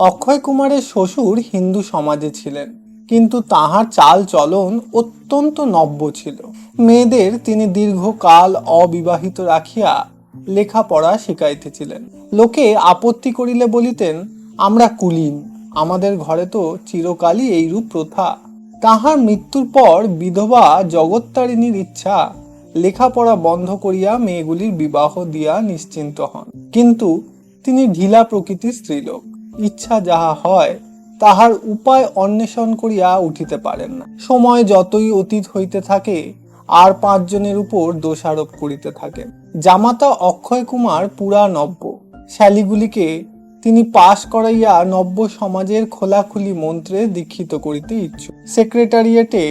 অক্ষয় কুমারের শ্বশুর হিন্দু সমাজে ছিলেন, কিন্তু তাহার চাল চলন অত্যন্ত নব্য ছিল। মেয়েদের তিনি দীর্ঘকাল অবিবাহিত রাখিয়া লেখাপড়া শিখাইতেছিলেন। লোকে আপত্তি করিলে বলিতেন, আমরা কুলীন, আমাদের ঘরে তো চিরকালই এইরূপ প্রথা। তাহার মৃত্যুর পর বিধবা জগত্তারিণীর ইচ্ছা লেখাপড়া বন্ধ করিয়া মেয়েগুলির বিবাহ দিয়া নিশ্চিন্ত হন। কিন্তু তিনি ঢিলা প্রকৃতির স্ত্রীলোক, ইচ্ছা যাহা হয় তাহার উপায় অন্বেষণ করিয়া উঠিতে পারেন না। সময় যতই অতীত হইতে থাকে আর 5 জনের উপর দোষারোপ করিতে থাকেন। জামাতা অক্ষয় কুমার পুরা নব্য, শ্যালীগুলিকে তিনি পাশ করাইয়া নব্য সমাজের খোলাখুলি মন্ত্রে দীক্ষিত করিতে ইচ্ছুক। সেক্রেটারিয়েটে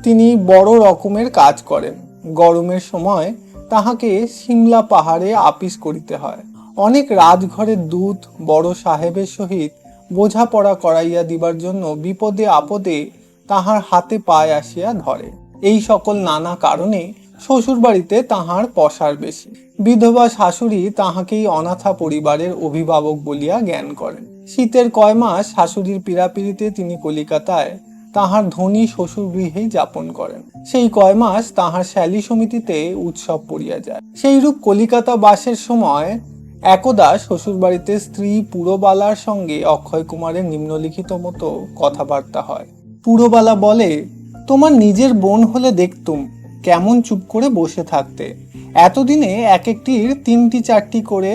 তিনি বড় রকমের কাজ করেন। গরমের সময় তাহাকে সিমলা পাহাড়ে আপিস করিতে হয়। অনেক রাজঘরের দূত বড় সাহেবের সহিত বোঝাপড়া করাইয়া দিবার জন্য বিপদে আপদে তাহার হাতে পায়ে আসিয়া ধরে। এই সকল নানা কারণে শ্বশুর বাড়িতে তাহার পসার বেশি। বিধবা শাশুড়ি তাহাকেই অনাথা পরিবারের অভিভাবক বলিয়া জ্ঞান করেন। শীতের কয় মাস শাশুড়ির পীড়াপিড়িতে তিনি কলিকাতায় তাহার ধনী শ্বশুর গৃহেই যাপন করেন। সেই কয় মাস তাহার শ্যালী সমিতিতে উৎসব পড়িয়া যায়। সেইরূপ কলিকাতা বাসের সময় একদা শ্বশুর বাড়িতে স্ত্রী পুরবালার সঙ্গে অক্ষয় কুমারের নিম্নলিখিত মতো কথাবার্তা হয়। পুরবালা বলে, তোমার নিজের বোন হলে দেখতুম কেমন চুপ করে বসে থাকতে, এতদিনে এক একটির 3টি 4টি করে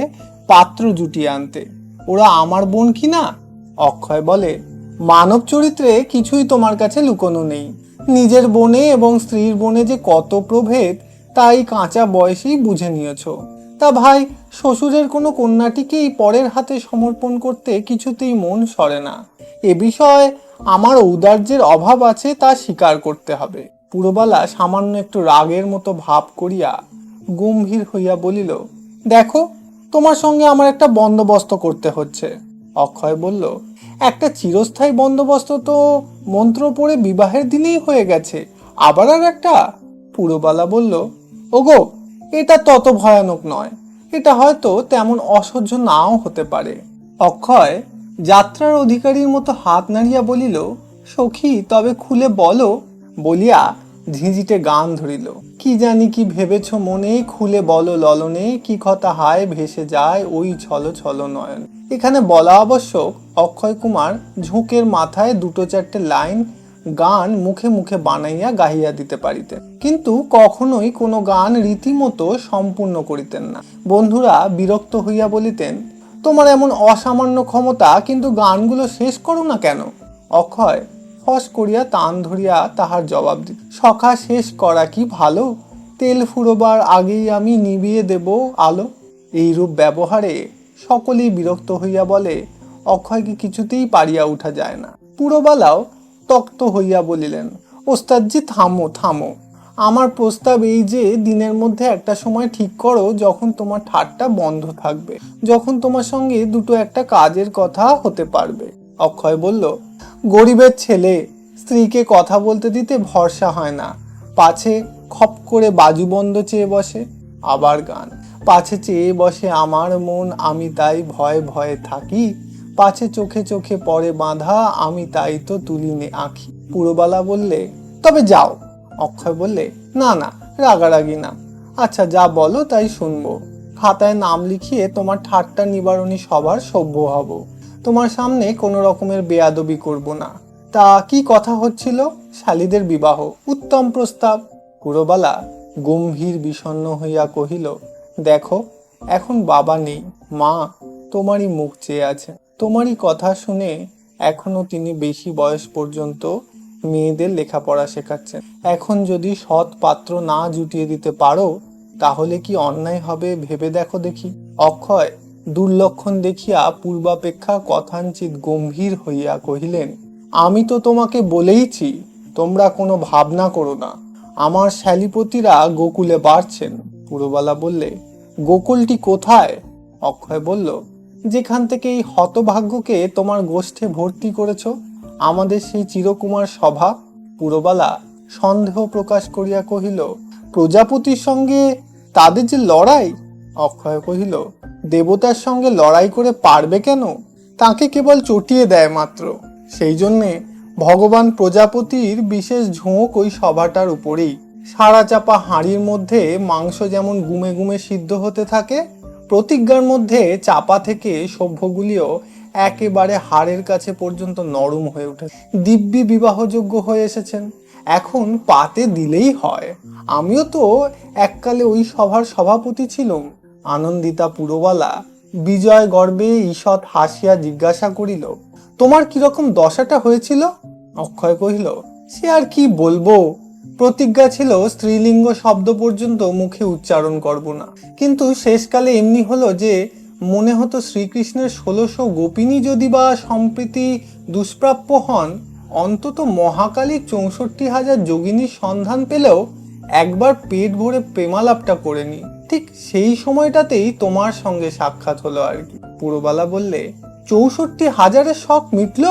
পাত্র জুটিয়ে আনতে। ওরা আমার বোন কি না? অক্ষয় বলে, মানব চরিত্রে কিছুই তোমার কাছে লুকোনো নেই। নিজের বোনে এবং স্ত্রীর বোনে যে কত প্রভেদ তাই কাঁচা বয়সেই বুঝে নিয়েছ। তা ভাই, শ্বশুরের কোনো কন্যাটিকেই পরের হাতে সমর্পণ করতে কিছুতেই মন সরে না। এ বিষয়ে আমার ঔদার্যের অভাব আছে, তা স্বীকার করতে হবে। পুরবালা সামান্য একটু রাগের মতো ভাব করিয়া গম্ভীর হইয়া বলিল, দেখো, তোমার সঙ্গে আমার একটা বন্দোবস্ত করতে হচ্ছে। অক্ষয় বলল, একটা চিরস্থায়ী বন্দোবস্ত তো মন্ত্র পড়ে বিবাহের দিনেই হয়ে গেছে, আবার আর একটা? পুরবালা বলল, ওগো, এটা তত ভয়ানক নয়, এটা হয়তো তেমন অসহ্য নাও হতে পারে। অক্ষয় যাত্রার অধিকারীর মতো হাত নাড়িয়া বলিল, সখী, তবে খুলে বলো, বলিয়া ঝিঁঝিটে গান ধরিল। কি জানি কি ভেবেছ মনে, খুলে বলো ললনে, কি কথা হায় ভেসে যায় ওই ছলো ছলো নয়ন। এখানে বলা আবশ্যক, অক্ষয় কুমার ঝোঁকের মাথায় 2-4টে লাইন গান মুখে মুখে বানাইয়া গাহিয়া দিতে পারিতেন, কিন্তু কখনোই কোনো গান রীতিমতো সম্পূর্ণ করিতেন না। বন্ধুরা বিরক্ত হইয়া বলিতেন, তোমার এমন অসামান্য ক্ষমতা, কিন্তু গানগুলো শেষ করো না কেন? অক্ষয় ফস করিয়া তান ধরিয়া তাহার জবাব দিত, সখা, শেষ করা কি ভালো? তেল ফুরোবার আগেই আমি নিভিয়ে দেব আলো। এইরূপ ব্যবহারে সকলেই বিরক্ত হইয়া বলে, অক্ষয়কে কিছুতেই পারিয়া উঠা যায় না। পুরবালাও তক্ত হইয়া বলিলেন, ওস্তাদজি, থামো থামো। আমার প্রস্তাব এই যে, দিনের মধ্যে একটা সময় ঠিক করো যখন তোমার ঠাট্টা বন্ধ থাকবে, যখন তোমার সঙ্গে দুটো একটা কাজের কথা হতে পারবে। অক্ষয় বলল, গরিবের ছেলে, স্ত্রীকে কথা বলতে দিতে ভরসা হয় না, পাছে খপ করে বাজুবন্ধ চেয়ে বসে। আবার গান, পাছে চেয়ে বসে আমার মন, আমি তাই ভয়ে ভয়ে থাকি, পাছে চোখে চোখে পড়ে বাঁধা, আমি তাই তো তুলিনে আঁখি। পুরবালা বললে, তবে যাও। অক্ষয় বললে, না না, রাগারাগি না। আচ্ছা, যা বলো তাই শুনবো। খাতায় নাম লিখিয়ে তোমার ঠাট্টা নিবারণী সবার সভ্য হব। তোমার সামনে কোনো রকমের বেয়াদবি করব না। তা কি কথা হচ্ছিল? শালীদের বিবাহ, উত্তম প্রস্তাব। পুরবালা গম্ভীর বিষণ্ণ হইয়া কহিল, দেখো, এখন বাবা নেই, মা তোমারই মুখ চেয়ে আছে। তোমারই কথা শুনে এখনো তিনি বেশি বয়স পর্যন্ত মেয়েদের লেখাপড়া শেখাচ্ছেন। এখন যদি সৎ পাত্র না জুটিয়ে দিতে পারো, তাহলে কি অন্যায় হবে ভেবে দেখো দেখি। অক্ষয় দুর্লক্ষণ দেখিয়া পূর্বাপেক্ষা কথাঞ্চিত গম্ভীর হইয়া কহিলেন, আমি তো তোমাকে বলেইছি, তোমরা কোনো ভাবনা করো না, আমার শ্যালীপতিরা গোকুলে বাড়ছেন। পুরবালা বললে, গোকুলটি কোথায়? অক্ষয় বলল, যেখান থেকে এই হতভাগ্যকে তোমার গোষ্ঠে ভর্তি করেছ, আমাদের সেই চিরকুমার সভা। পুরবালা সন্দেহ প্রকাশ করিয়া কহিল, প্রজাপতির সঙ্গে তাদের যে লড়াই। অক্ষয় কহিল, দেবতার সঙ্গে লড়াই করে পারবে কেন? তাকে কেবল চটিয়ে দেয় মাত্র। সেই জন্যে ভগবান প্রজাপতির বিশেষ ঝোঁক ওই সভাটার উপরেই। সারা চাপা হাঁড়ির মধ্যে মাংস যেমন গুমে গুমে সিদ্ধ হতে থাকে, প্রতিজ্ঞার মধ্যে চাপা থেকে সভ্যগুলিও একেবারে হাড়ের কাছে পর্যন্ত নরম হয়ে উঠে, দিব্যি বিবাহযোগ্য হয়ে এসেছেন। এখন পাতে দিলেই হয়। আমিও তো এককালে ওই সভার সভাপতি ছিলাম। আনন্দিতা পুরবালা বিজয় গর্বে ঈষৎ হাসিয়া জিজ্ঞাসা করিল, তোমার কিরকম দশাটা হয়েছিল? অক্ষয় কহিল, সে আর কি বলবো, প্রতিজ্ঞা ছিল স্ত্রীলিঙ্গ শব্দ পর্যন্ত মুখে উচ্চারণ করব না, কিন্তু শেষকালে এমনি হলো যে মনে হতো শ্রীকৃষ্ণের 1600 গোপিনী যদি বা সম্প্রীতি দুষ্প্রাপ্য হন, অন্তত মহাকালীর 64,000 যোগিনীর সন্ধান পেলেও একবার পেট ভরে প্রেমালাপটা করে নি। ঠিক সেই সময়টাতেই তোমার সঙ্গে সাক্ষাৎ হলো আর কি। পুরবালা বললে, 64,000-এর শখ মিটল?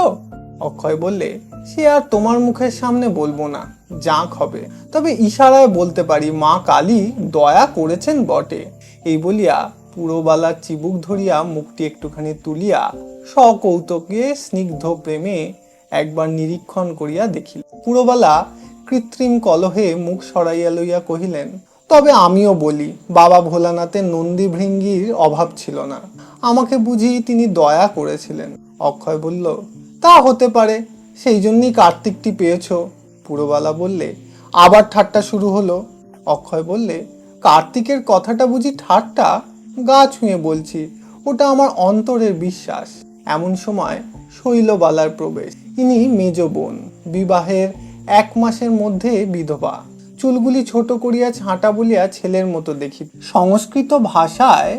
অক্ষয় বললে, সে আর তোমার মুখের সামনে বলবো না, যাক হবে। তবে ইশারায় বলতে পারি মা কালী দয়া করেছেন বটে। এই বলিয়া পুরবালার চিবুক ধরিয়া মুখটি একটুখানি তুলিয়া সকৌতুকে স্নিগ্ধ প্রেমে একবার নিরীক্ষণ করিয়া দেখিল। পুরবালা কৃত্রিম কলহে মুখ সরাইয়া লইয়া কহিলেন, তবে আমিও বলি, বাবা ভোলানাথের নন্দী ভৃঙ্গির অভাব ছিল না, আমাকে বুঝি তিনি দয়া করেছিলেন। অক্ষয় বলল, তা হতে পারে, সেই জন্যই কার্তিকটি পেয়েছ। পুরবালা বললে, আবার ঠাট্টা শুরু হলো। অক্ষয় বললে, কার্তিকের কথাটা বুঝি ঠাট্টা? গা ছুঁয়ে বলছি, ওটা আমার অন্তরের বিশ্বাস। এমন সময় শৈলবালার প্রবেশ। ইনি মেজ বোন, বিবাহের 1 মাসের মধ্যে বিধবা, চুলগুলি ছোট করিয়া ছাঁটা বলিয়া ছেলের মতো দেখি, সংস্কৃত ভাষায়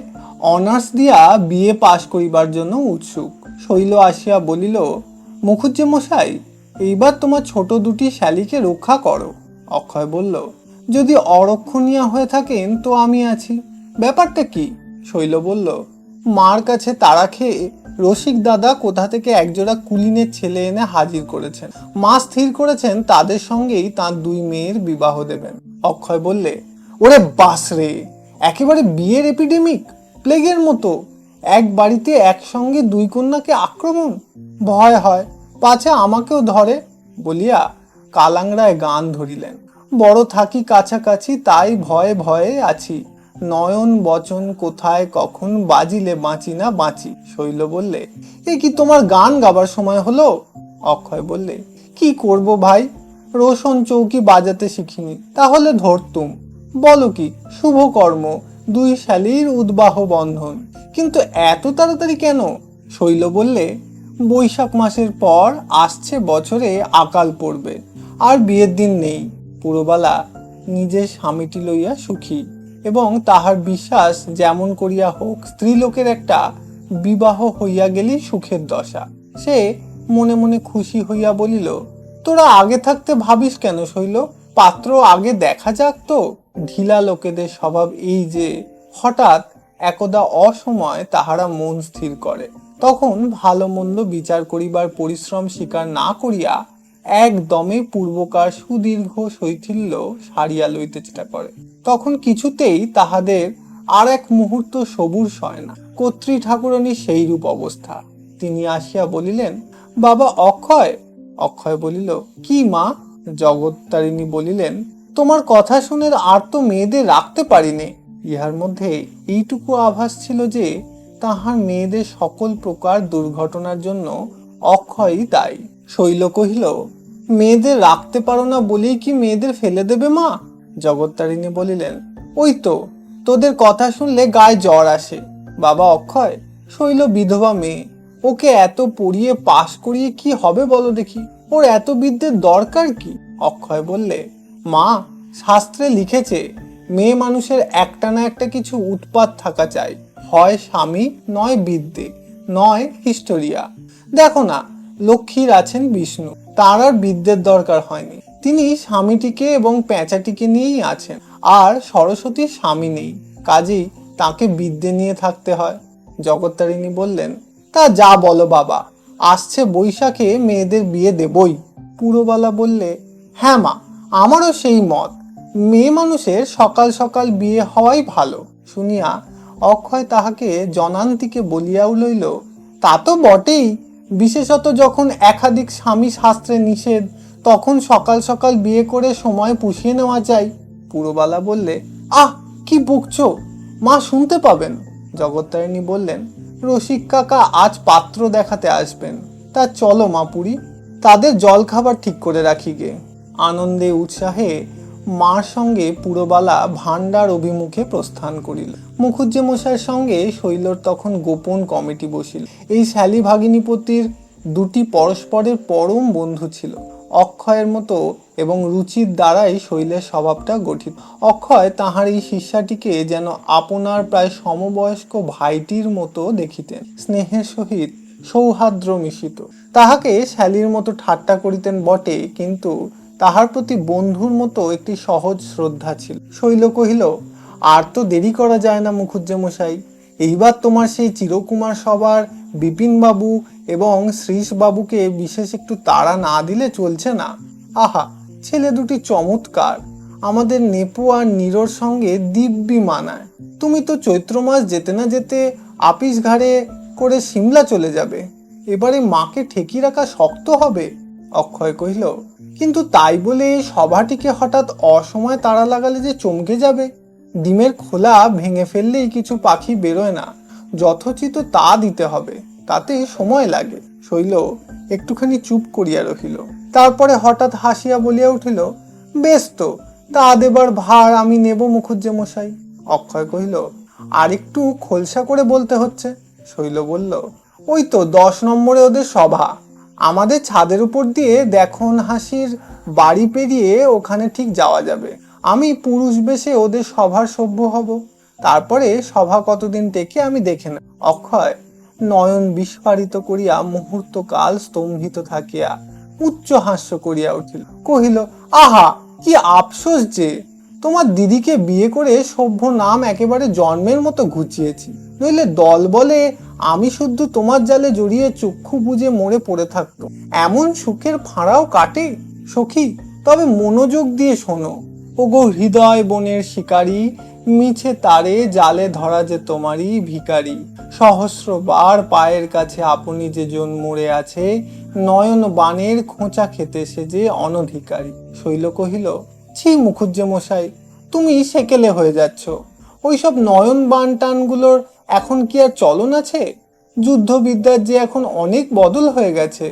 অনার্স দিয়া বিএ পাশ করিবার জন্য উৎসুক। শৈল আসিয়া বলিল, মুখুজ্জে মশাই, এইবার তোমার ছোট দুটি শ্যালীকে রক্ষা করো। অক্ষয় বলল, যদি অরক্ষণীয়া হয়ে থাকেন তো আমি আছি। ব্যাপারটা কি? শৈল বলল, মার কাছে তাড়া খেয়ে রসিক দাদা কোথা থেকে একজোড়া কুলিনের ছেলে এনে হাজির করেছেন। মা স্থির করেছেন তাদের সঙ্গেই তার 2 মেয়ের বিবাহ দেবেন। অক্ষয় বললে, ওরে বাস রে, একেবারে বিয়ের এপিডেমিক, প্লেগের মতো। এক বাড়িতে একসঙ্গে 2 কন্যাকে আক্রমণ! ভয় হয় পাছে আমাকেও ধরে বলিয়া কালাংড়ায় গান ধরিলেন। বড় থাকি কাছাকাছি, তাই ভয়ে ভয়ে আছি, নয়ন বচন কোথায় কখন বাজিলে বাঁচি না বাঁচি। শৈল বললে, এ কি তোমার গান গাবার সময় হলো? অক্ষয় বললে, কি করব ভাই, রোশন চৌকি বাজাতে শিখিনি, তাহলে ধরতুম। বলো কি, শুভ কর্ম, 2 শ্যালীর উদ্বাহ বন্ধন, কিন্তু এত তাড়াতাড়ি কেন? শৈল বললে, বৈশাখ মাসের পর আসছে বছরে আকাল পড়বে, আর বিয়ের দিন নেই। পুরবালা নিজের স্বামীটি লইয়া সুখী, এবং তাহার বিশ্বাস যেমন করিয়া হোক স্ত্রীলোকের একটা বিবাহ হইয়া গেলেই সুখের দশা। সে মনে মনে খুশি হইয়া বলিল, তোরা আগে থাকতে ভাবিস কেন শৈল, পাত্র আগে দেখা যাক তো। ঢিলা লোকেদের স্বভাব এই যে হঠাৎ একদা অসময় তাহারা মন স্থির করে, তখন ভালো মন্দ বিচার করিবার পরিশ্রম স্বীকার না করিয়া একদমে পূর্বকার সুদীর্ঘ শৈথিল্য সারিয়া লইতে চেষ্টা করে। তখন কিছুতেই তাহাদের আর এক মুহূর্ত সবুর হয় না। কর্ত্রী ঠাকুরানীর সেইরূপ অবস্থা। তিনি আসিয়া বলিলেন, বাবা অক্ষয়। অক্ষয় বলিল, কি মা? জগত্তারিণী বলিলেন, তোমার কথা শুনে আর তো মেয়েদের রাখতে পারিনি। ইহার মধ্যে এইটুকু আভাস ছিল যে তাহার মেয়েদের সকল প্রকার দুর্ঘটনার জন্য অক্ষয়ই দায়ী। শৈল কহিল, মেয়েদের রাখতে পারো না বলেই কি মেয়েদের ফেলে দেবে মা? জগত্তারিণী বলিলেন, ওই তো, তোদের কথা শুনলে গায়ে জ্বর আসে। বাবা অক্ষয়, শৈল বিধবা মেয়ে, ওকে এত পড়িয়ে পাশ করিয়ে কি হবে বলো দেখি, ওর এত বিদ্যের দরকার কি? অক্ষয় বললে, মা, শাস্ত্রে লিখেছে মেয়ে মানুষের একটা না একটা কিছু উৎপাত থাকা চাই, হয় স্বামী, নয় বিদ্যে, নয় হিস্টোরিয়া। দেখো না, লক্ষ্মীর আছেন বিষ্ণু, তার আর বিদ্যের দরকার হয়নি, তিনি স্বামীটিকে এবং পেঁচাটিকে নিয়েই আছেন, আর সরস্বতীর স্বামী নেই, কাজেই তাকে বিদ্যে নিয়ে থাকতে হয়। জগত্তারিণী বললেন, তা যা বলো বাবা, আসছে বৈশাখে মেয়েদের বিয়ে দেবই। পুরবালা বললে, হ্যাঁ মা, আমারও সেই মত, মেয়ে মানুষের সকাল সকাল বিয়ে হওয়াই ভালো। শুনিয়া অক্ষয় তাহাকে জনান্তিকে বলিয়াও লইল, তা তো বটেই, বিশেষত যখন একাধিক স্বামী শাস্ত্রে নিষেধ, তখন সকাল সকাল বিয়ে করে সময় পুষিয়ে নেওয়া যায়। পুরবালা বললে, আহ কি বকছো, মা শুনতে পাবেন। জগত্তারিণী বললেন, রসিক কাকা আজ পাত্র দেখাতে আসবেন, তা চলো মা পুরী, তাদের জল খাবার ঠিক করে রাখি গে। আনন্দে উৎসাহে মার সঙ্গে পুরবালা ভাণ্ডার অভিমুখে প্রস্থান করিল। মুখুজ্জে মশাইয়ের সঙ্গে শৈলর তখন গোপন কমিটি বসিল। এই শ্যালী ভাগিনীপতির দুটি পরস্পরের পরম বন্ধু ছিল। অক্ষয়ের মতো এবং রুচির দ্বারাই শৈলের স্বভাবটা গঠিত। অক্ষয় তাহার এই শিষ্যাটিকে যেন আপনার প্রায় সমবয়স্ক ভাইটির মতো দেখিতেন, স্নেহের সহিত সৌহার্দ্র মিশিত। তাহাকে শ্যালীর মতো ঠাট্টা করিতেন বটে, কিন্তু তাহার প্রতি বন্ধুর মতো একটি সহজ শ্রদ্ধা ছিল। শৈল কহিল, আর তো দেরি করা যায় না মুখুজ্জে মশাই, এইবার তোমার সেই চিরকুমার সভার বিপিনবাবু এবং শ্রীশবাবুকে বিশেষ একটু তাড়া না দিলে চলছে না। আহা, ছেলে দুটি চমৎকার, আমাদের নেপু আর নীরর সঙ্গে দিব্যি মানায়। তুমি তো চৈত্র মাস যেতে না যেতে আপিস ঘাড়ে করে সিমলা চলে যাবে, এবারে মাকে ঠেকিয়ে রাখা শক্ত হবে। অক্ষয় কহিল, কিন্তু তাই বলে সভাটিকে হঠাৎ অসময় তাড়া লাগালে যে চমকে যাবে। ডিমের খোলা ভেঙে ফেললেই কিছু পাখি বেরোয় না, যথোচিত তা দিতে হবে, তাতে সময় লাগে। শৈল একটুখানি চুপ করিয়া রহিল, তারপরে হঠাৎ হাসিয়া বলিয়া উঠিল, বেশ তো, তা দেবার ভার আমি নেব মুখুজ্জে মশাই। অক্ষয় কহিল, আর একটু খোলসা করে বলতে হচ্ছে। শৈল বলল, ওই তো 10 নম্বরে ওদের সভা, আমাদের ছাদের উপর দিয়ে দেখুন হাসির বাড়ি পেরিয়ে ওখানে ঠিক যাওয়া যাবে। আমি পুরুষ বেশে ওদের সভার সভ্য হব, তারপরে সভা কতদিন টেকে আমি দেখে নেব। অক্ষয় নয়ন বিস্ফারিত করিয়া মুহূর্তকাল স্তম্ভিত থাকিয়া উচ্চ হাস্য করিয়া উঠিল, কহিল, আহা কি আফসোস যে তোমার দিদিকে বিয়ে করে সভ্য নাম একেবারে জন্মের মতো ঘুচিয়েছি, নইলে দল বলে আমি শুদ্ধ তোমার জালে জড়িয়ে চক্ষু বুজে মরে পড়ে থাকতো। এমন সুখের ফাঁড়াও কাটে সখী, তবে মনোযোগ দিয়ে শোনো। ওগো হৃদয় বনের শিকারী, মিছে তারে জালে ধরা যে তোমারই ভিখারি। সহস্রবার পায়ের কাছে আপনি যে জন মরে আছে, নয়ন বানের খোঁচা খেতে সে যে অনধিকারী। শৈল কহিল, ছি মুখুজ্জে মশাই, তুমি সেকেলে হয়ে যাচ্ছ। ওইসব নয়ন বান টানগুলোর এখন কি আর চলন আছে? যুদ্ধবিদ্যার যে এখন অনেক বদল হয়ে গেছে।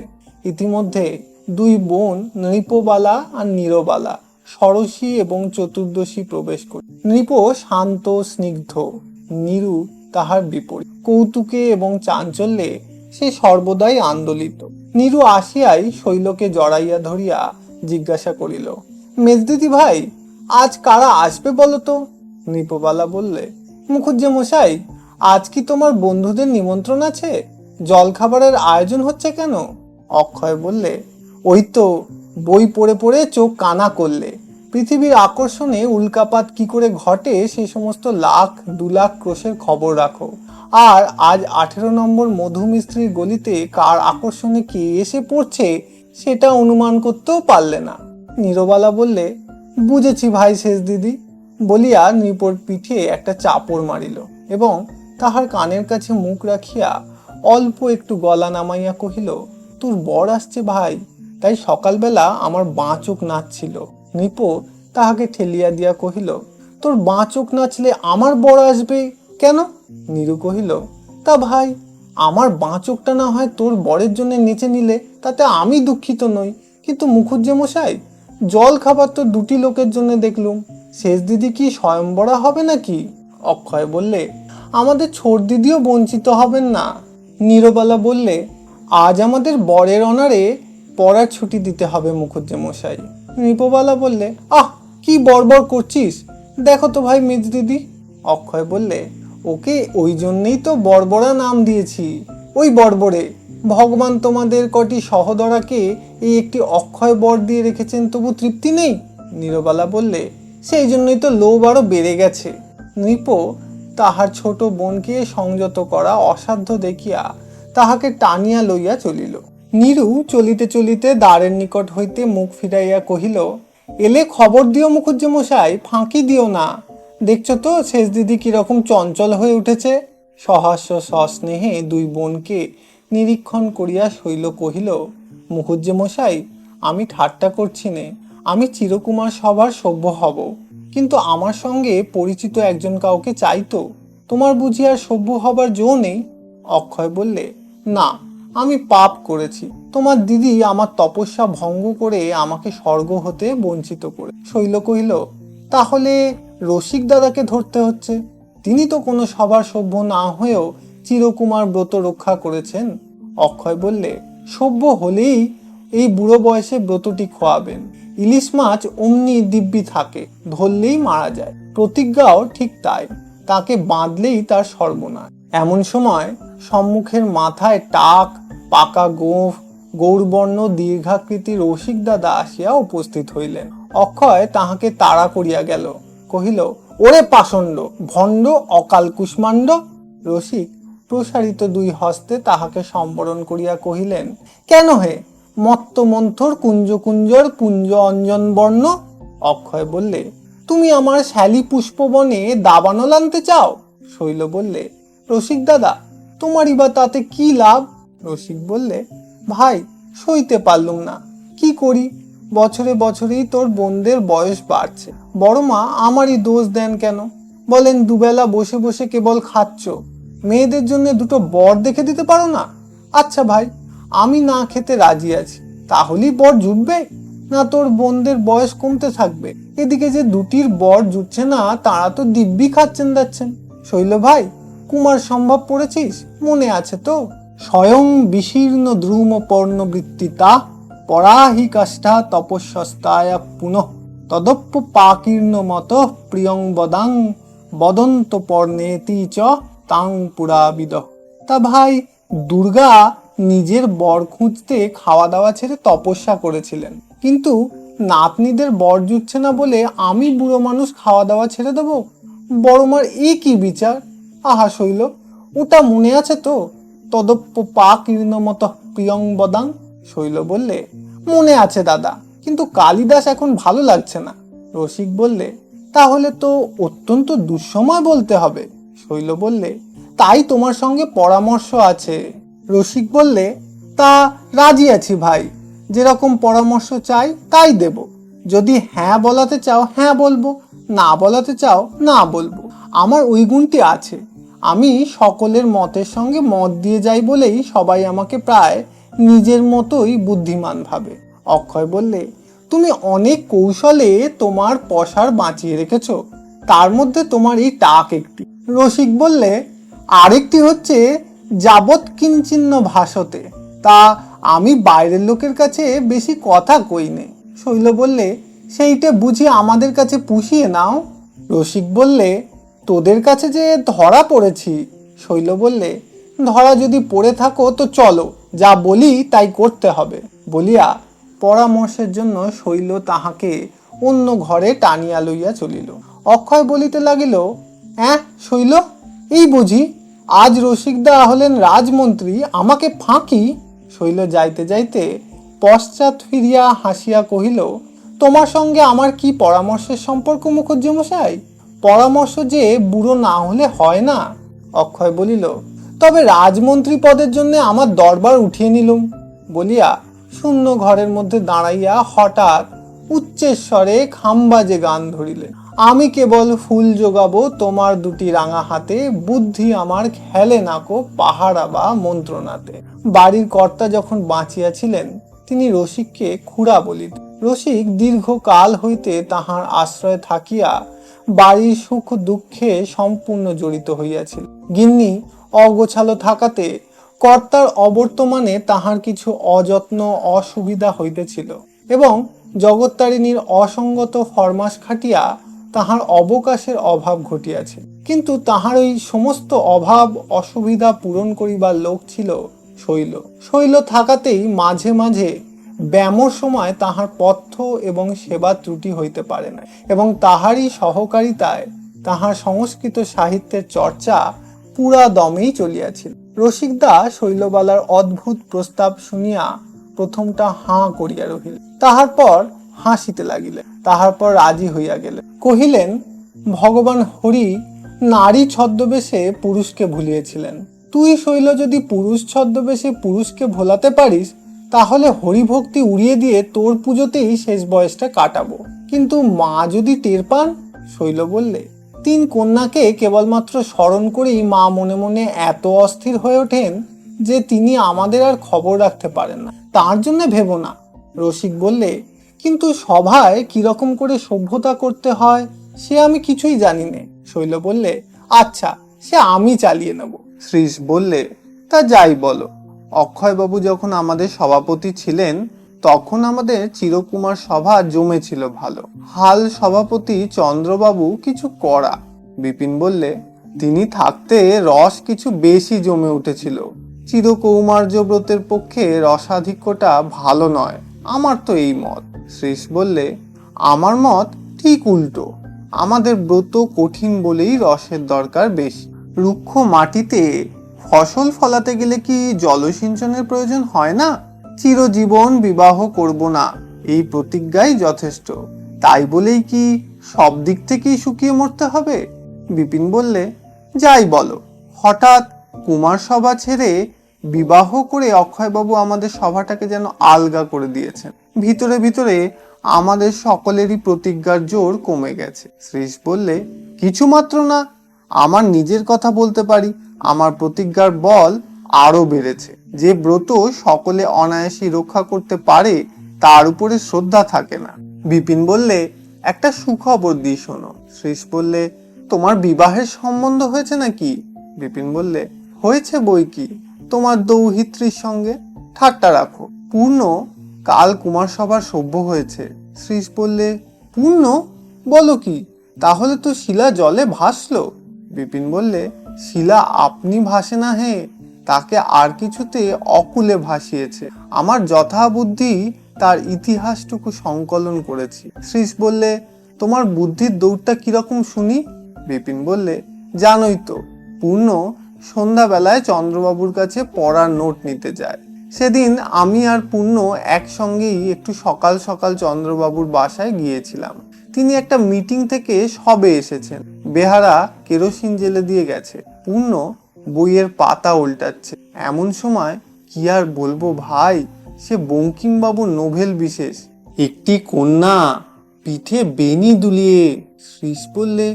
ইতিমধ্যে দুই বোন নৃপবালা আর নীরবালা ষোড়শী এবং চতুর্দশী প্রবেশ করে। নৃপ শান্ত স্নিগ্ধ, নীরু তাহার বিপরীত, কৌতুকে এবং চাঞ্চল্যে সে সর্বদাই আন্দোলিত। নীরু আসিয়াই শৈলকে জড়াইয়া ধরিয়া জিজ্ঞাসা করিল, মেজদিদি ভাই, আজ কারা আসবে বলো তো? নৃপবালা বললে, মুখুজ্জে মশাই, আজ কি তোমার বন্ধুদের নিমন্ত্রণ আছে? জল খাবারের আয়োজন হচ্ছে কেন? অক্ষয় বললে, ওই তো বই পড়ে পড়ে চোখ কানা করলে। পৃথিবীর আকর্ষণে উল্কাপাত কি করে ঘটে সে সমস্ত 1,00,000-2,00,000 ক্রোশের খবর রাখো, আর আজ 18 নম্বর মধুমিস্ত্রির গলিতে কার আকর্ষণে কে এসে পড়ছে সেটা অনুমান করতেও পারলে না। নীরবালা বললে, বুঝেছি ভাই শেষ দিদি, বলিয়া নৃপর পিঠে একটা চাপড় মারিল এবং তাহার কানের কাছে মুখ রাখিয়া অল্প একটু গলা নামাইয়া কহিল, তোর বর আসছে ভাই, তাই সকালবেলা আমার বাঁ চোখ নাচছিল। নৃপ তাহাকে ঠেলিয়া দিয়া কহিল, তোর বাঁ চোখ নাচলে আমার বর আসবে কেন? নীরু কহিল, তা ভাই, আমার বাঁ চোখটা না হয় তোর বরের জন্য নেচে নিলে তাতে আমি দুঃখিত নই, কিন্তু মুখুজ্জে মশাই, জল খাবার তো দুটি লোকের জন্য দেখলুম, শেষ দিদি কি স্বয়ংবরা হবে নাকি? অক্ষয় বললে, আমাদের ছোট দিদিও বঞ্চিত হবেন না। নীরবালা বললে, আজ আমাদের বরের অনারে পড়ার ছুটি দিতে হবে মুখুজ্জে মশাই। নৃপবালা বললে, আহ কি বড়বড় করছিস, দেখো তো ভাই মেজ দিদি। অক্ষয় বললে, ওকে ওই জন্যেই তো বর্বরা নাম দিয়েছি, ওই বর্বরে। ভগবান তোমাদের কটি সহদরাকে এই একটি অক্ষয় বর দিয়ে রেখেছেন, তবু তৃপ্তি নেই? নীরবালা বললে, সেই জন্যই তো লোভ আরো বেড়ে গেছে। নৃপ তাহার ছোট বোনকে সংযত করা অসাধ্য দেখিয়া তাহাকে টানিয়া লইয়া চলিল। নীরু চলিতে চলিতে দ্বারের নিকট হইতে মুখ ফিরাইয়া কহিল, এলে খবর দিও মুখুজ্জে মশাই, ফাঁকি দিও না। দেখছো তো শেষ দিদি কিরকম চঞ্চল হয়ে উঠেছে। সহাস্য সস্নেহে দুই বোনকে নিরীক্ষণ করিয়া শৈল কহিল, মুখুজ্জে মশাই, আমি ঠাট্টা করছি নে, আমি চিরকুমার সভার সভ্য হব, কিন্তু আমার সঙ্গে পরিচিত একজন কাউকে চাইতো। তোমার বুঝি আর সভ্য হবার জো নেই? অক্ষয় বললে, না, আমি পাপ করেছি। তোমার দিদি আমার তপস্যা ভঙ্গ করে আমাকে স্বর্গ হতে বঞ্চিত করে। শৈল কহিল, তাহলে রসিক দাদাকে ধরতে হচ্ছে। তিনি তো কোনো সভার সভ্য না হয়েও চিরকুমার ব্রত রক্ষা করেছেন। অক্ষয় বললে, সভ্য হলেই এই বুড়ো বয়সে ব্রতটি খোয়াবেন। ইলিশ মাছ অমনি দিব্যি থাকে, ধরলেই মারা যায়। প্রতিজ্ঞাও ঠিক তাই, তাকে বাঁধলেই তার সর্বনাশ। এমন সময় সম্মুখের মাথায় টাক, পাকা গোঁফ, গৌরবর্ণ দীর্ঘাকৃতি রসিক দাদা আসিয়া উপস্থিত হইলেন। অক্ষয় তাহাকে তাড়া করিয়া গেল, কহিল, ওরে পাষণ্ড, ভণ্ড, অকাল কুষ্মাণ্ড। রসিক প্রসারিত দুই হস্তে তাহাকে সম্বরণ করিয়া কহিলেন, কেন হে মত্ত মন্থর কুঞ্জ কুঞ্জর পুঞ্জ অঞ্জন বর্ণ? অক্ষয় বললে, তুমি আমার শ্যালী পুষ্পবনে দাবানল আনতে চাও? শৈল বললে, রসিক দাদা, তোমারই বা তাতে কি লাভ? রসিক বললে, ভাই, সইতে পারলুম না, কি করি? বছরে বছরেই তোর বোনদের বয়স বাড়ছে, বড় মা আমারই দোষ দেন কেন? বলেন, দুবেলা বসে বসে কেবল খাচ্ছ, মেয়েদের জন্য দুটো বর দেখে দিতে পারো না? আচ্ছা ভাই, আমি না খেতে রাজি আছি, তাহলেই বর জুটবে না? তোর বোনদের বয়স কমতে থাকবে, এদিকে যে দুটির বর জুটছে না, তারা তো দিব্যি খাচ্ছেন যাচ্ছেন। শৈল ভাই, কুমার সম্ভব পড়েছিস? মনে আছে তো? স্বয়ং বিশীর্ণ দ্রুম পর্ণবৃত্তিতা পরাহি কাষ্ঠা তপস্যস্তায় পুনঃ তদপ্য পাকীর্ণ মত প্রিয়ং বদাং বদন্ত পর্ণেতি চ তাং পুরাবিদ। তা ভাই, দুর্গা নিজের বর খুঁজতে খাওয়া দাওয়া ছেড়ে তপস্যা করেছিলেন, কিন্তু নাতনিদের বর জুটছে না বলে আমি বুড়ো মানুষ খাওয়া দাওয়া ছেড়ে দেবো? বড়মার এ কি বিচার? আহা শৈল, ওটা মনে আছে তো? তদপ্য পাকীর্ণ মত প্রিয়ং বদাং। শৈল বললে, মনে আছে দাদা, কিন্তু কালিদাস এখন ভালো লাগছে না। রসিক বললে, তাহলে তো অত্যন্ত দুঃসময় বলতে হবে। শৈল বললে, তাই তোমার সঙ্গে পরামর্শ আছে। রসিক বললে, তা রাজি আছি ভাই, যেরকম পরামর্শ চাই তাই দেব। যদি হ্যাঁ বলাতে চাও হ্যাঁ বলবো, না বলাতে চাও না বলবো। আমার ওই গুণটি আছে, আমি সকলের মতের সঙ্গে মত দিয়ে যাই বলেই সবাই আমাকে প্রায় নিজের মতোই বুদ্ধিমান ভাবে। অক্ষয় বললে, তুমি অনেক কৌশলে তোমার পসার বাঁচিয়ে রেখেছ, তার মধ্যে তোমার এই টাক একটি। রসিক বললে, আরেকটি হচ্ছে যাবৎ কিঞ্চিন্ন ভাষতে, তা আমি বাইরের লোকের কাছে বেশি কথা কই নে। শৈল বললে, সেইটে বুঝি আমাদের কাছে পুষিয়ে নাও। রসিক বললে, তোদের কাছে যে ধরা পড়েছি। শৈল বললে, ধরা যদি পড়ে থাকো তো চলো, যা বলি তাই করতে হবে। বলিয়া পরামর্শের জন্য শৈল তাহাকে অন্য ঘরে টানিয়া লইয়া চলিল। অক্ষয় বলিতে লাগিল, শৈল, এই বুঝি আজ রসিকদা হলেন রাজমন্ত্রী, আমাকে ফাঁকি? শৈল যাইতে যাইতে পশ্চাৎ ফিরিয়া হাসিয়া কহিল, তোমার সঙ্গে আমার কি পরামর্শের সম্পর্ক মুখুজ্জে মশাই? পরামর্শ যে বুড়ো না হলে হয় না। অক্ষয় বলিল, তবে রাজমন্ত্রী পদের জন্য আমার দরবার উঠিয়ে নিলুম। বলিয়া শূন্য ঘরের মধ্যে দাঁড়াইয়া হঠাৎ উচ্চেশ্বরে খাম্বাজে গান ধরিলেন। আমি কেবল ফুল যোগাবো তোমার দুটি রাঙা হাতে, বুদ্ধি আমার খেলে নাকো পাহারা বা মন্ত্রণাতে। বাড়ির কর্তা যখন বাঁচিয়া ছিলেন, তিনি রসিককে খুড়া বলিতেন। রসিক দীর্ঘকাল হইতে তাহার আশ্রয় থাকিয়া বাড়ির সুখ দুঃখে সম্পূর্ণ জড়িত হইয়াছিল। গিন্নি অগোছালো থাকাতে কর্তার অবর্তমানে তাহার কিছু অযত্ন অসুবিধা হইতেছিল এবং জগত্তারিণীর অসঙ্গত ফরমাস খাটিয়া তাহার অবকাশের অভাব ঘটিয়াছে। কিন্তু তাহার ওই সমস্ত অভাব অসুবিধা পূরণ করিবার লোক ছিল শৈল। শৈল থাকাতেই মাঝে মাঝে ব্যামোর সময় তাহার পথ্য এবং সেবা ত্রুটি হইতে পারে না, এবং তাহারই সহকারিতায় তাহার সংস্কৃত সাহিত্যের চর্চা পুরা দমেই চলিয়াছিল। রসিকদা শৈলবালার অদ্ভুত প্রস্তাব শুনিয়া প্রথমটা হাঁ করিয়া রহিলেন, তাহার পর হাসিতে লাগিলেন, তাহার পর রাজি হইয়া গেলেন। কহিলেন, ভগবান হরি নারী ছদ্মবেশে পুরুষকে ভুলিয়েছিলেন, তুই শৈল যদি পুরুষ ছদ্মবেশে পুরুষকে ভোলাতে পারিস, তাহলে হরিভক্তি উড়িয়ে দিয়ে তোর পুজোতেই শেষ বয়সটা কাটাবো। কিন্তু মা যদি টের পান? শৈল বললে, 3 কন্যাকে কেবলমাত্র স্মরণ করেই মা মনে মনে এত অস্থির হয়ে ওঠেন যে তিনি আমাদের আর খবর রাখতে পারেন না। তার জন্য ভেবো না। রসিক বললে, কিন্তু সভায় কিরকম করে সভ্যতা করতে হয় সে আমি কিছুই জানি না। শৈল বললে, আচ্ছা, সে আমি চালিয়ে নেব। শ্রীশ বললে, তা যাই বলো, অক্ষয়বাবু যখন আমাদের সভাপতি ছিলেন তখন আমাদের চিরকুমার সভা জমেছিল ভালো। হাল সভাপতি চন্দ্রবাবু কিছু কড়া। বিপিন বললে, তিনি থাকতে রস কিছু বেশি জমে উঠেছিল। চিরকৌমার্য ব্রতের পক্ষে রসাধিক্যটা ভালো নয়, আমার তো এই মত। শ্রীশ বললে, আমার মত ঠিক উল্টো। আমাদের ব্রত কঠিন বলেই রসের দরকার বেশি। রুক্ষ মাটিতে ফসল ফলাতে গেলে কি জলসিঞ্চনের প্রয়োজন হয় না? চিরজীবন বিবাহ করব না, এই প্রতিজ্ঞাই যথেষ্ট। তাই বলেই কি সব দিক থেকেই শুকিয়ে মরতে হবে? বিপিন বললে, যাই বলো, হঠাৎ কুমার সভা ছেড়ে বিবাহ করে অক্ষয়বাবু আমাদের সভাটাকে যেন আলগা করে দিয়েছেন। ভিতরে ভিতরে আমাদের সকলেরই প্রতিজ্ঞার জোর কমে গেছে। শ্রীশ বললে, কিছু মাত্র না, আমার নিজের কথা বলতে পারি, আমার প্রতিজ্ঞার বল আরো বেড়েছে। যে ব্রত সকলে অনায়াসে রক্ষা করতে পারে তার উপরে শ্রদ্ধা থাকে না। বিপিন বললে, একটা সুখবর দিই শোনো। শ্রীশ বললে, তোমার বিবাহের সম্বন্ধ হয়েছে নাকি? বিপিন বললে, হয়েছে বই কি, তোমার দৌহিত্রীর সঙ্গে। ঠাট্টা রাখো, পূর্ণ কাল কুমার সভার সভ্য হয়েছে। শ্রীশ বললে, পূর্ণ? বলো কি, তাহলে তো শিলা জলে ভাসলো। বিপিন বললে, শিলা আপনি ভাসে না হে, তাকে আর কিছুতে অকুলে ভাসিয়েছে। আমার যথাবুদ্ধি তার ইতিহাসটুকু সংকলন করেছি। শ্রীশ বললে, তোমার বুদ্ধির দৌড়টা কিরকম শুনি? বিপিন বললে, জানোই তো, পূর্ণ সন্ধ্যাবেলায় চন্দ্রবাবুর কাছে পড়ার নোট নিতে যায়। সেদিন আমি আর পূর্ণ একসঙ্গেই একটু সকাল সকাল চন্দ্রবাবুর বাসায় গিয়েছিলাম। তিনি একটা মিটিং থেকে সবে এসেছেন। বেহারা কেরোসিন জেলে দিয়ে গেছে। পূর্ণ বইয়ের পাতা উল্টাচ্ছে। এমন সময় কি আর বলবো ভাই, সে বঙ্কিমবাবুর নোভেল বিশেষ। একটি কন্যা পিঠে বেনি দুলিয়ে। শ্রীশ বললে,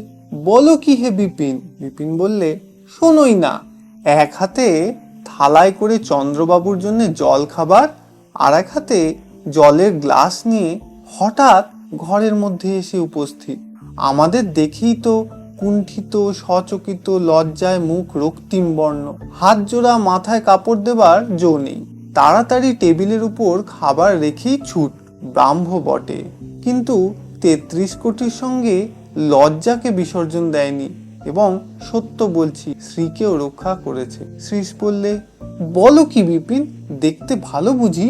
বলো কি হে বিপিন? বিপিন বললে, শোনোই না। এক হাতে থালায় করে চন্দ্রবাবুর জন্য জল খাবার, আর এক হাতে জলের গ্লাস নিয়ে হঠাৎ ঘরের মধ্যে এসে উপস্থিত। আমাদের দেখেই তো কুণ্ঠিত, সচকিত, লজ্জায় মুখ রক্তিম বর্ণ, হাত জোড়া, মাথায় কাপড় দেবার জো নেই। তাড়াতাড়ি টেবিলের উপর খাবার রেখেই ছুট। ব্রাহ্ম বটে, কিন্তু 33 কোটির সঙ্গে লজ্জাকে বিসর্জন দেয়নি, এবং সত্য বলছি, শ্রীকেও রক্ষা করেছে। শ্রীশ বললে, বলো কি বিপিন, দেখতে ভালো বুঝি?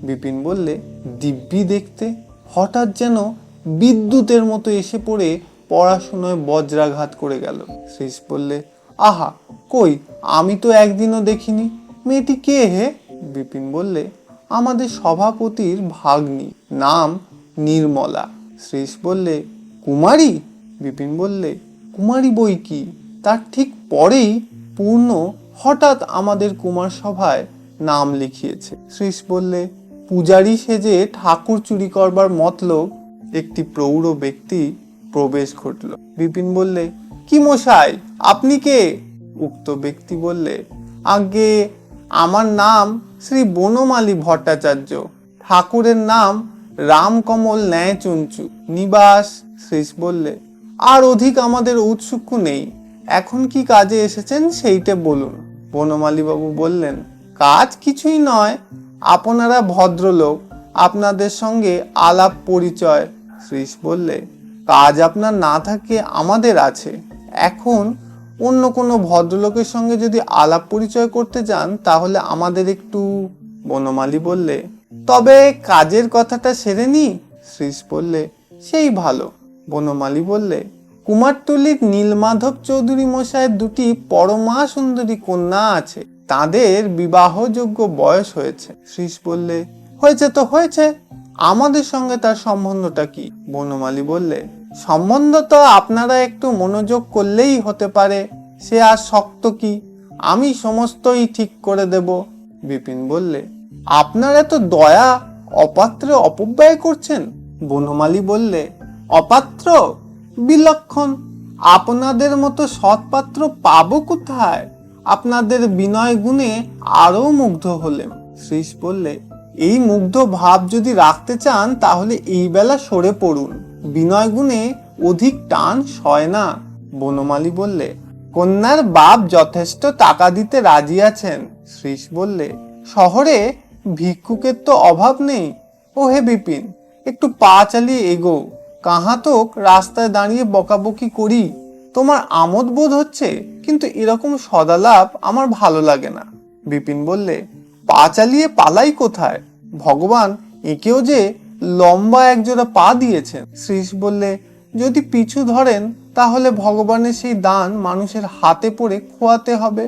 বিপিন বললে, দিব্যি দেখতে। হঠাৎ যেন বিদ্যুতের মতো এসে পড়ে পড়াশোনায় বজ্রাঘাত করে গেল। শ্রীশ বললে, আহা, কই, আমি তো একদিনও দেখিনি। মেয়েটি কে হে? বিপিন বললে, আমাদের সভাপতির ভাগ্নি, নাম নির্মলা। শ্রীশ বললে, কুমারী? বিপিন বললে, কুমারী বই কি, তার ঠিক পরেই পূর্ণ হঠাৎ আমাদের কুমার সভায় নাম লিখিয়েছে। শ্রীশ বললে, পূজারী সেজে ঠাকুর চুরি করবার মতলব একটি প্রৌঢ় ব্যক্তি প্রবেশ ঘটল। বিপিন বললে, কি মশাই, আপনি কে? উক্ত ব্যক্তি বললে, আগে আমার নাম শ্রী বনমালী ভট্টাচার্য, ঠাকুরের নাম রামকমল ন্যায়চঞ্চু, নিবাস। শ্রীশ বললে, আর অধিক আমাদের ঔৎসুক্য নেই, এখন কি কাজে এসেছেন সেইটা বলুন। বনমালী বাবু বললেন, কাজ কিছুই নয়, আপনারা ভদ্রলোক, আপনাদের সঙ্গে আলাপ পরিচয়। শ্রীশ বললে, কাজ আপনার না থাকে আমাদের আছে। এখন অন্য কোনো ভদ্রলোকের সঙ্গে যদি আলাপ পরিচয় করতে যান তাহলে আমাদের একটু। বনমালী বললে, তবে কাজের কথাটা সেরে নি। শ্রীশ বললে, সেই ভালো। বনমালী বললে, কুমারটুলির নীলমাধব চৌধুরী মশাইয়ের 2টি পরমা সুন্দরী কন্যা আছে, তাদের বিবাহযোগ্য বয়স হয়েছে। শ্রীশ বললে, হয়েছে তো হয়েছে, আমাদের সঙ্গে তার সম্বন্ধটা কি? বনমালী বললে, সম্বন্ধ তো আপনারা একটু মনোযোগ করলেই হতে পারে, সে আর শক্ত কি। আমি সমস্তই ঠিক করে দেব। বিপিন বললে, আপনার এত দয়া অপাত্রে অপব্যয় করছেন? বনমালী বললে, অপাত্র? বিলক্ষণ, আপনাদের মতো সৎপাত্র পাবো কোথায়? আপনাদের বিনয় গুণে আরো মুগ্ধ হলেন। শ্রীশ বললে, এই মুগ্ধ ভাব যদি রাখতে চান তাহলে এই বেলা সরে পড়ুন, বিনয় গুণে অধিক টান সয় না। বনমালী বললে, কন্যার বাপ যথেষ্ট টাকা দিতে রাজি আছেন। শ্রীশ বললে, শহরে ভিক্ষুকের তো অভাব নেই। ও হে বিপিন, একটু পা চালিয়ে এগো, কাহাতক রাস্তায় দাঁড়িয়ে বকাবকি করি। তোমার আমোদ বোধ হচ্ছে, কিন্তু এরকম সদালাপ আমার ভালো লাগে না। বিপিন বললে, পা চালিয়ে পালাই কোথায়? ভগবান একেও যে লম্বা একজোড়া পা দিয়েছেন। শ্রীশ বললে, যদি পিছু ধরেন তাহলে ভগবানের সেই দান মানুষের হাতে পড়ে খোয়াতে হবে।